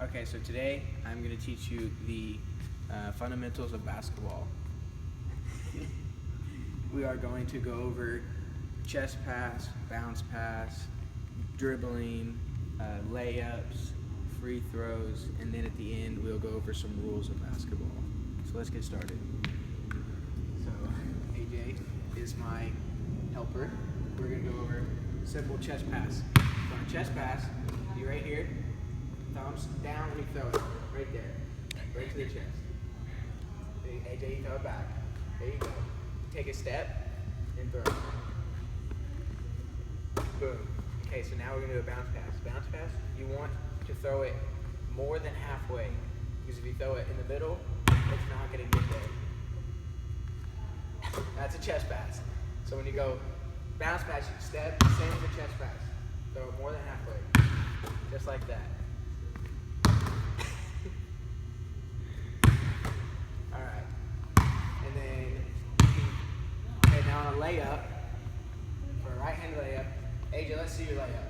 Okay, so today I'm going to teach you the fundamentals of basketball. We are going to go over chest pass, bounce pass, dribbling, layups, free throws, and then at the end we'll go over some rules of basketball. So let's get started. So AJ is my helper. We're going to go over simple chest pass. So on chest pass, you right here, thumbs down when you throw it, right there, right to the chest. AJ, you throw it back. There you go. Take a step and throw. Boom. Okay, so now we're gonna do a bounce pass. Bounce pass, you want to throw it more than halfway, because if you throw it in the middle, it's not gonna get there. That's a chest pass. So when you go bounce pass, you step, same as a chest pass. Throw it more than halfway, just like that. On a layup, for a right-handed layup, AJ, let's see your layup.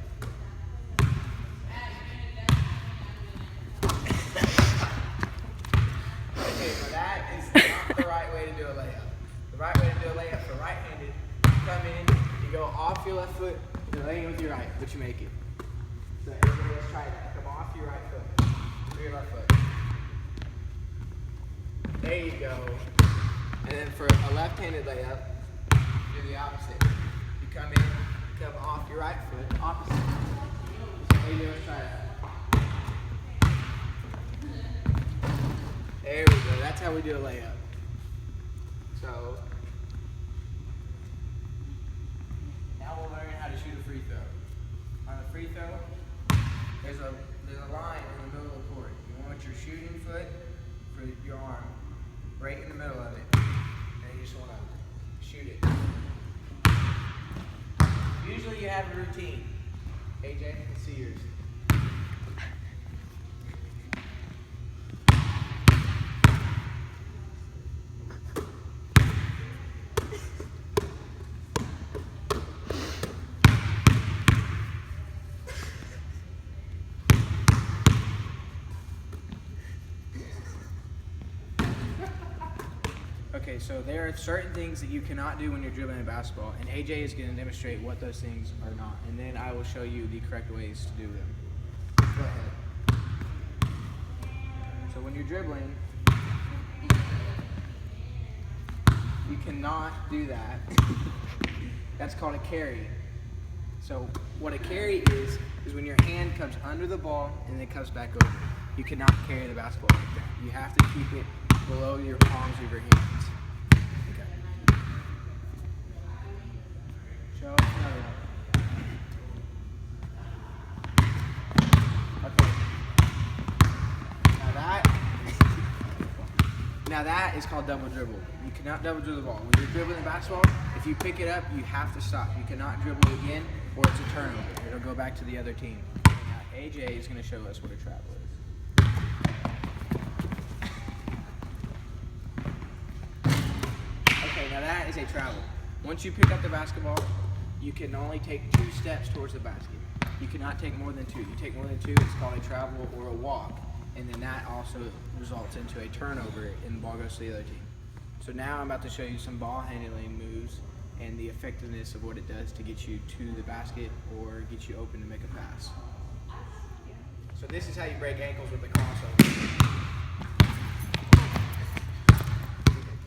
Okay, so that is not the right way to do a layup. The right way to do a layup for right-handed, you come in, you go off your left foot, you're laying with your right, but you make it. So everybody, let's try that. Come off your right foot, to your left foot. There you go. And then for a left-handed layup, do the opposite. You come in, come off your right foot, opposite. So maybe let's try that. There we go. That's how we do a layup. So now we'll learn how to shoot a free throw. On a free throw, there's a line in the middle of the court. You want your shooting foot for your arm right in the middle of it, and you just want to shoot it. Usually you have a routine. AJ, let's see yours. Okay, so there are certain things that you cannot do when you're dribbling a basketball, and AJ is going to demonstrate what those things are not, and then I will show you the correct ways to do them. Go ahead. So when you're dribbling, you cannot do that. That's called a carry. So what a carry is when your hand comes under the ball and then comes back over. You cannot carry the basketball like that. You have to keep it below your palms of your hands. Okay. Show us another one. Okay. Now that is called double dribble. You cannot double dribble the ball. When you're dribbling the basketball, if you pick it up, you have to stop. You cannot dribble again, or it's a turnover. It'll go back to the other team. Now AJ is going to show us what a travel is. Now that is a travel. Once you pick up the basketball, you can only take 2 steps towards the basket. You cannot take more than 2. You take more than 2, it's called a travel or a walk. And then that also results into a turnover and the ball goes to the other team. So now I'm about to show you some ball handling moves and the effectiveness of what it does to get you to the basket or get you open to make a pass. So this is how you break ankles with the crossover.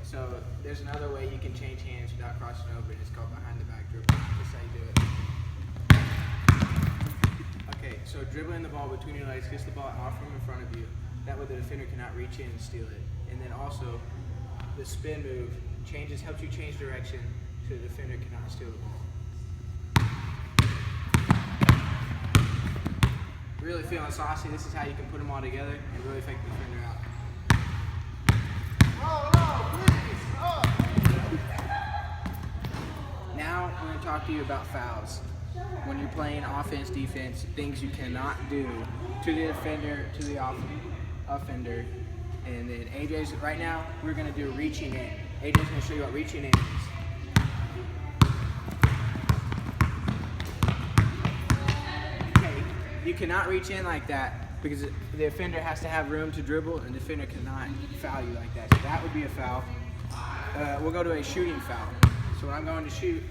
So there's another way you can change hands without crossing over, and it's called behind the back dribble. That's how you do it. Okay, so dribbling the ball between your legs gets the ball off from in front of you. That way the defender cannot reach in and steal it. And then also, the spin move helps you change direction so the defender cannot steal the ball. Really feeling saucy, this is how you can put them all together and really fake the defender out. Now we're going to talk to you about fouls. When you're playing offense, defense, things you cannot do to the defender, to the offender. And then AJ's, right now, we're going to do reaching in. AJ's going to show you what reaching in is. Okay, you cannot reach in like that because the offender has to have room to dribble, and the defender cannot foul you like that. So that would be a foul. We'll go to a shooting foul. So when I'm going to shoot,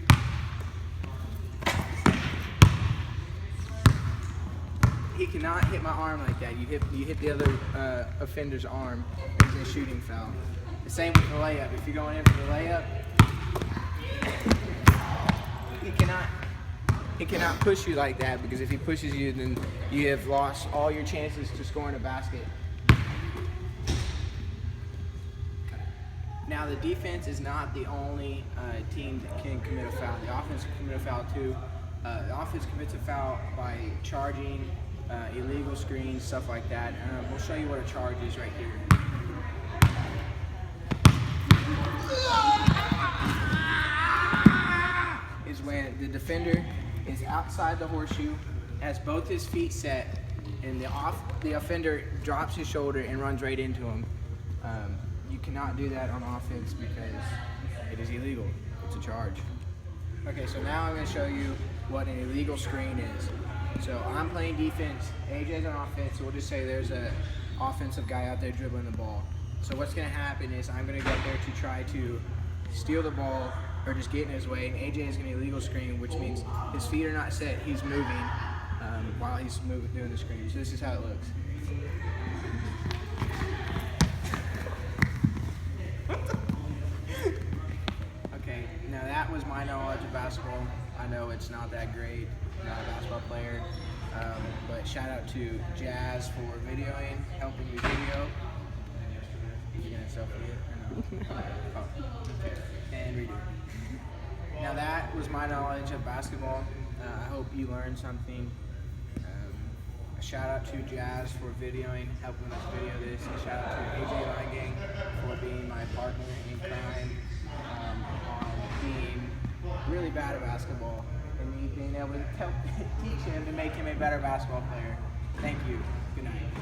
he cannot hit my arm like that. You hit the other offender's arm. It's a shooting foul. The same with the layup. If you're going in for the layup, he cannot push you like that, because if he pushes you, then you have lost all your chances to scoring a basket. Now the defense is not the only team that can commit a foul. The offense can commit a foul too. The offense commits a foul by charging, illegal screens, stuff like that. We'll show you what a charge is right here. Is when the defender is outside the horseshoe, has both his feet set, and the offender drops his shoulder and runs right into him. You cannot do that on offense because it is illegal. It's a charge. Okay, so now I'm going to show you what an illegal screen is. So I'm playing defense, AJ's on offense, so we'll just say there's an offensive guy out there dribbling the ball. So what's going to happen is I'm going to get there to try to steal the ball or just get in his way, and AJ is going to illegal screen, which means his feet are not set, he's moving while he's doing the screen. So this is how it looks. Okay, now that was my knowledge of basketball. I know it's not that great, I'm not a basketball player, but shout out to Jazz for videoing, helping me video. You gonna selfie it or no? Oh, okay. And redo. Now that was my knowledge of basketball. I hope you learned something. A shout out to Jazz for videoing, helping us video this. A shout out to AJ Line Gang for being my partner in crime on being really bad at basketball, and me being able to teach him to make him a better basketball player. Thank you. Good night.